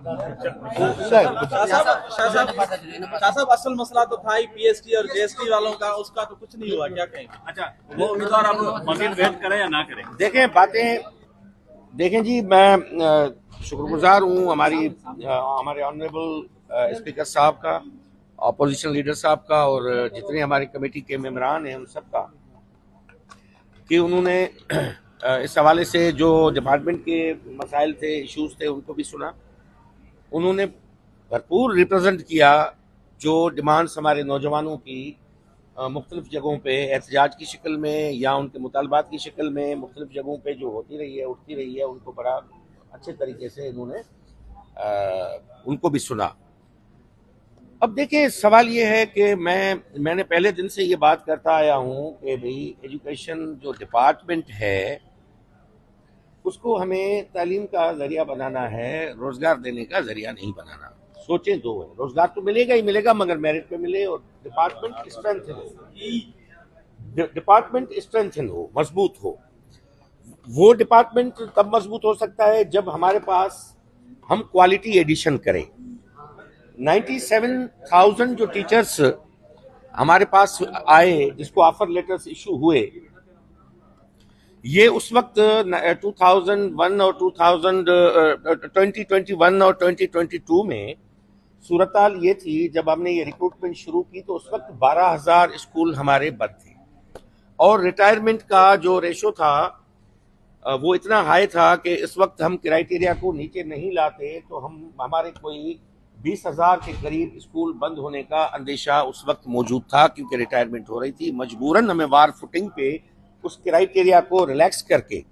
शाह साहब असल मसला तो था ही पीएसटी और जेएसटी वालों का, उसका तो कुछ नहीं हुआ, क्या कहेंगे? अच्छा, वो उम्मीदवार अब मजीद वेट करें या ना करें? देखें जी, मैं शुक्रगुजार हूँ हमारे ऑनरेबल स्पीकर साहब का, अपोजिशन लीडर साहब का और जितने हमारी कमेटी के मेंबरान हैं उन सब का, कि उन्होंने इस हवाले से जो डिपार्टमेंट के मसाइल थे, इश्यूज थे, उनको भी सुना। उन्होंने भरपूर रिप्रेजेंट किया जो डिमांड्स हमारे नौजवानों की मुख्तलिफ जगहों पे एहतजाज की शक्ल में या उनके मुतालबात की शक्ल में मुख्तलिफ जगहों पे जो होती रही है, उठती रही है, उनको बड़ा अच्छे तरीके से इन्होंने उनको भी सुना। अब देखिए, सवाल ये है कि मैंने पहले दिन से ये बात करता आया हूँ कि भाई एजुकेशन जो डिपार्टमेंट है उसको हमें तालीम का जरिया बनाना है, रोजगार देने का जरिया नहीं बनाना। सोचें दो है, रोजगार तो मिलेगा ही मिलेगा मगर मेरिट पे मिले और डिपार्टमेंट स्ट्रेंथन हो, मजबूत हो। वो डिपार्टमेंट तब मजबूत हो सकता है जब हमारे पास हम क्वालिटी एडिशन करें। 97,000 जो टीचर्स हमारे पास आए, जिसको ऑफर लेटर्स इशू हुए, ये उस वक्त 2001 और 2021 और 2022 में सूरत-हाल ये थी, जब हमने ये रिक्रूटमेंट शुरू की तो उस वक्त 12,000 स्कूल हमारे बंद थे और रिटायरमेंट का जो रेशो था वो इतना हाई था कि इस वक्त हम क्राइटेरिया को नीचे नहीं लाते तो हमारे कोई 20,000 के करीब स्कूल बंद होने का अंदेशा उस वक्त मौजूद था, क्योंकि रिटायरमेंट हो रही थी। मजबूरन हमें वार फुटिंग पे उस क्राइटेरिया को रिलैक्स करके,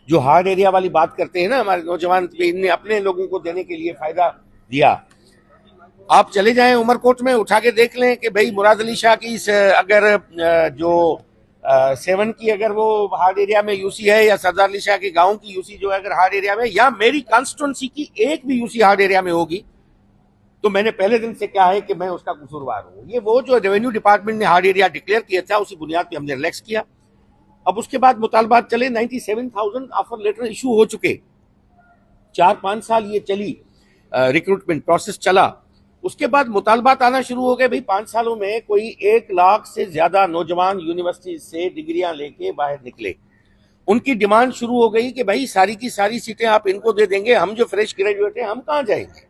जो हार्ड एरिया वाली बात करते हैं ना हमारे नौजवान, इनने अपने लोगों को देने के लिए फायदा दिया। आप चले जाएं उमरकोट में, उठा के देख लें कि भाई मुराद अली शाह की अगर जो 7 की अगर वो हार्ड एरिया में यूसी है, या सरदार अली शाह के गांव की यूसी जो है अगर हार्ड एरिया में, या मेरी कॉन्स्टिट्यूंसी की एक भी यूसी हार्ड एरिया में होगी, तो मैंने पहले दिन से कहा है कि मैं उसका कसूरवार हूं। ये वो जो रेवेन्यू डिपार्टमेंट ने हार्ड एरिया डिक्लेयर किया था, उसी बुनियाद पे हमने रिलैक्स किया। अब उसके बाद मुतालबात चले, 97,000 ऑफर लेटर इशू हो चुके। 4-5 साल ये चली, रिक्रूटमेंट प्रोसेस चला। उसके बाद मुतालबात आना शुरू हो गए। भाई 5 सालों में कोई 1 लाख से ज्यादा नौजवान यूनिवर्सिटी से डिग्रियां लेके बाहर निकले। उनकी डिमांड शुरू हो गई कि भाई सारी की सारी सीटें आप इनको दे देंगे, हम जो फ्रेश ग्रेजुएट हैं हम कहाँ जाएंगे।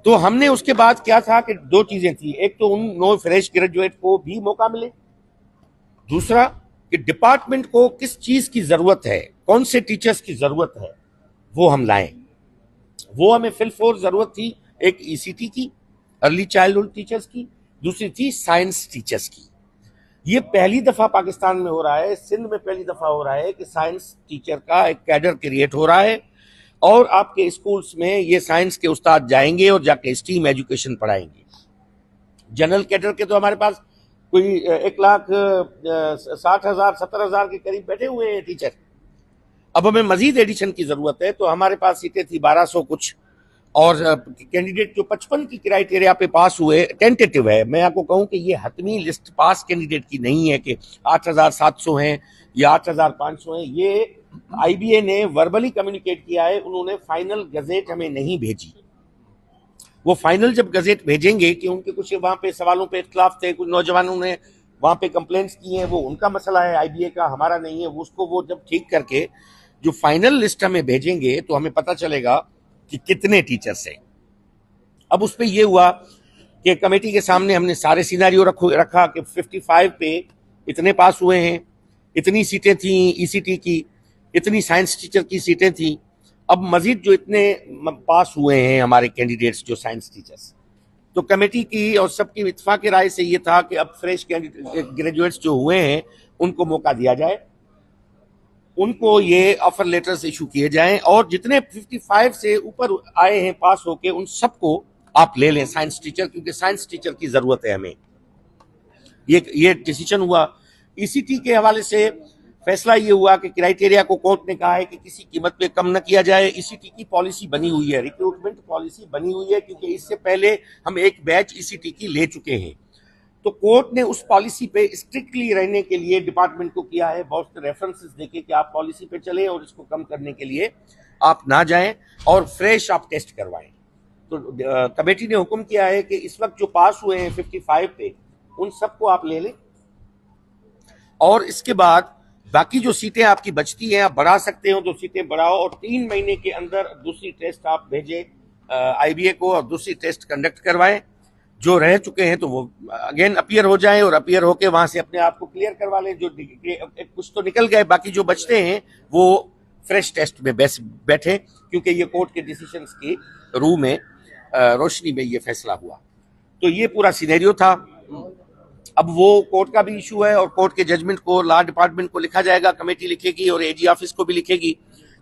तो हमने उसके बाद क्या था कि 2 चीजें थी, एक तो उन नो फ्रेश ग्रेजुएट को भी मौका मिले, दूसरा कि डिपार्टमेंट को किस चीज की जरूरत है, कौन से टीचर्स की जरूरत है, वो हम लाएं। वो हमें फिल फोर जरूरत थी, एक ईसीटी की, अर्ली चाइल्डहुड टीचर्स की, दूसरी थी साइंस टीचर्स की। ये पहली दफा पाकिस्तान में हो रहा है, सिंध में पहली दफा हो रहा है कि साइंस टीचर का एक कैडर क्रिएट हो रहा है और आपके स्कूल्स में ये साइंस के उस्ताद जाएंगे और जाके स्टीम एजुकेशन पढ़ाएंगे। जनरल कैडर के तो हमारे पास कोई 1,60,000 70,000 के करीब बैठे हुए हैं टीचर। अब हमें मजीद एडिशन की जरूरत है, तो हमारे पास सीटें थी 1200 कुछ, और कैंडिडेट जो 55 की क्राइटेरिया पे पास हुए, टेंटेटिव है। मैं आपको कहूं कि ये हतमी लिस्ट पास कैंडिडेट की नहीं है कि 8,700 हैं या 8,500 हैं। ये आईबीए ने वर्बली कम्युनिकेट किया है, उन्होंने फाइनल गजेट हमें नहीं भेजी। वो फाइनल जब गजेट भेजेंगे, कि उनके कुछ वहां पे सवालों पे इख्तलाफ थे, कुछ नौजवानों ने वहां पे कंप्लेंट्स की हैं, वो उनका मसला है, आईबीए का, हमारा नहीं है। उसको वो जब ठीक करके जो फाइनल लिस्ट हमें भेजेंगे तो हमें पता चलेगा कि कितने टीचर्स हैं। अब उस पर यह हुआ कि कमेटी के सामने हमने सारे सिनेरियो रखा कि 55 पे इतने पास हुए हैं, इतनी सीटें थी ईसीटी की, इतनी साइंस टीचर की सीटें थी। अब मजीद जो इतने पास हुए हैं हमारे कैंडिडेट्स जो साइंस टीचर्स, तो कमेटी की और सबकी इत्तेफाक की राय से ये था कि अब फ्रेश ग्रेजुएट्स जो हुए हैं उनको मौका दिया जाए, उनको ये ऑफर लेटर्स इशू किए जाएं, और जितने 55 से ऊपर आए हैं पास होके, उन सबको आप ले लें साइंस टीचर, क्योंकि साइंस टीचर की जरूरत है हमें। ये डिसीजन हुआ। ईसीटी के हवाले से फैसला ये हुआ कि क्राइटेरिया को कोर्ट ने कहा है कि किसी कीमत पे कम न किया जाए। ईसीटी की पॉलिसी बनी हुई है, रिक्रूटमेंट पॉलिसी बनी हुई है, क्योंकि इससे पहले हम एक बैच ईसीटी की ले चुके हैं। तो कोर्ट ने उस पॉलिसी पे स्ट्रिक्टली रहने के लिए डिपार्टमेंट को किया है, बहुत से रेफरेंसेस देके कि आप पॉलिसी पे चले और इसको कम करने के लिए आप ना जाएं और फ्रेश आप टेस्ट करवाएं। तो कमेटी ने हुक्म किया है कि इस वक्त जो पास हुए हैं 55 पे, उन सबको आप ले लें और इसके बाद बाकी जो सीटें आपकी बचती हैं आप बढ़ा सकते हो तो सीटें बढ़ाओ और 3 महीने के अंदर दूसरी टेस्ट आप भेजें IBA को और दूसरी टेस्ट कंडक्ट करवाएं। जो रह चुके हैं तो वो अगेन अपीयर हो जाएं और अपीयर होके वहां से अपने आप को क्लियर करवा लें। जो कुछ तो निकल गए, बाकी जो बचते हैं वो फ्रेश टेस्ट में बैठे, क्योंकि ये कोर्ट के डिसीजंस की रूह में रोशनी में ये फैसला हुआ। तो ये पूरा सिनेरियो था। अब वो कोर्ट का भी इशू है और कोर्ट के जजमेंट को लॉ डिपार्टमेंट को लिखा जाएगा, कमेटी लिखेगी और AG ऑफिस को भी लिखेगी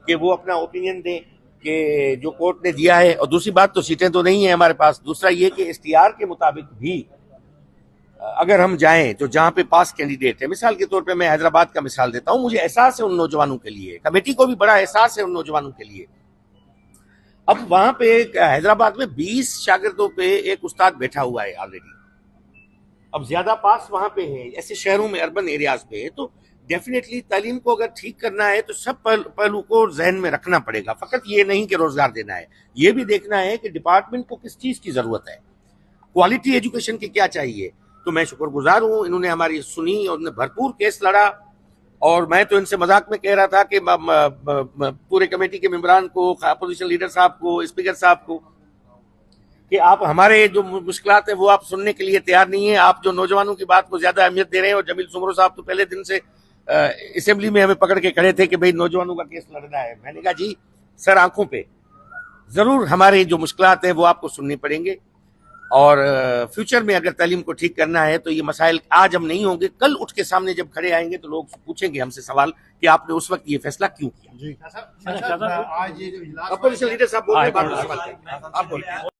कि वो अपना ओपिनियन दें कि जो कोर्ट ने दिया है। और दूसरी बात, तो सीटें तो नहीं है हमारे पास। दूसरा ये कि STR के मुताबिक भी अगर हम जाएं तो जहां पे पास कैंडिडेट है, मिसाल के तौर पे मैं हैदराबाद का मिसाल देता हूं, मुझे एहसास है उन नौजवानों के लिए, कमेटी को भी बड़ा एहसास है उन नौजवानों के लिए। अब वहां पे हैदराबाद में 20 शागिर्दों पे एक उस्ताद बैठा हुआ है ऑलरेडी। अब ज्यादा पास वहां पे है, ऐसे शहरों में, अर्बन एरियाज पे, तो डेफिनेटली तालीम को अगर ठीक करना है तो सब पहलू को जहन में रखना पड़ेगा। फकत ये नहीं कि रोजगार देना है, ये भी देखना है कि डिपार्टमेंट को किस चीज की जरूरत है, क्वालिटी एजुकेशन की क्या चाहिए। तो मैं शुक्रगुजार हूं, इन्होंने हमारी सुनी और उन्होंने भरपूर केस लड़ा। और मैं तो इनसे मजाक में कह रहा था कि पूरे कमेटी के मेंबरान को, अपोजिशन लीडर साहब को, स्पीकर साहब को, कि आप हमारे जो मुश्किलात है वो आप सुनने के लिए तैयार नहीं है। आप जो नौजवानों की बात को ज्यादा अहमियत दे रहे हैं। और जमील सुमरो साहब तो पहले दिन से असेंबली में हमें पकड़ के खड़े थे कि भाई नौजवानों का केस लड़ना है। मैंने कहा जी सर, आंखों पे जरूर हमारे जो मुश्किलात हैं वो आपको सुननी पड़ेंगे। और फ्यूचर में अगर तालीम को ठीक करना है तो ये मसाइल आज हम नहीं होंगे, कल उठ के सामने जब खड़े आएंगे तो लोग पूछेंगे हमसे सवाल कि आपने उस वक्त ये फैसला क्यों किया। आज ये जो इजलास अपोजिशन लीडर साहब बोल रहे हैं, बात पर सवाल करें। आप बोलिए।